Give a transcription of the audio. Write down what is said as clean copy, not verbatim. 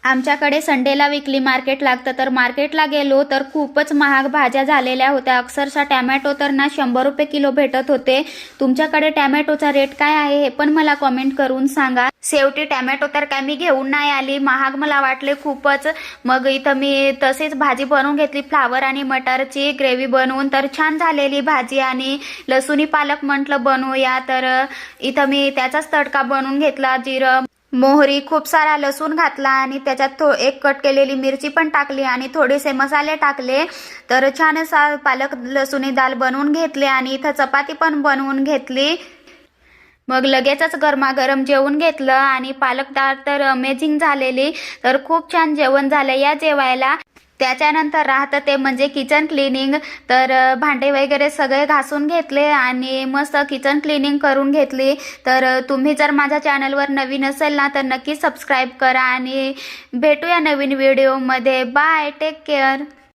आमच्याकडे संडेला weekly market लागतं, तर मार्केटला गेलो तर खूपच महाग भाज्या झालेल्या होत्या। अक्षरशः टॅमॅटो तर ना 100 रुपये किलो भेटत होते। तुमच्याकडे टॅमॅटोचा रेट काय आहे हे पण मला कमेंट करून सांगा। शेवटी टॅमॅटो तर काय मी घेऊन नाही आली, महाग मला वाटले खूपच। मग इथं मी तसेच भाजी बनवून घेतली, फ्लावर आणि मटारची ग्रेव्ही बनवून। तर छान झालेली भाजी आणि लसुणी पालक म्हटलं बनवूया, तर इथं मी त्याचाच तडका बनवून घेतला। जिरं मोहरी खूप सारा लसूण घातला आणि त्याच्यात एक कट केलेली मिरची पण टाकली आणि थोडेसे मसाले टाकले। तर छान असा पालक लसुणी दाल बनवून घेतले आणि इथं चपाती पण बनवून घेतली। मग लगेचच गरमागरम जेवण घेतलं आणि पालक डाळ तर अमेझिंग झालेली। तर खूप छान जेवण झालं या जेवायला। त्याच्यानंतर राहतं ते म्हणजे किचन क्लिनिंग। तर भांडे वगैरे सगळे घासून घेतले आणि मस्त किचन क्लिनिंग करून घेतली। तर तुम्ही जर माझ्या चॅनलवर नवीन असेल ना तर नक्की सबस्क्राईब करा आणि भेटूया नवीन व्हिडिओमध्ये। Bye, take care.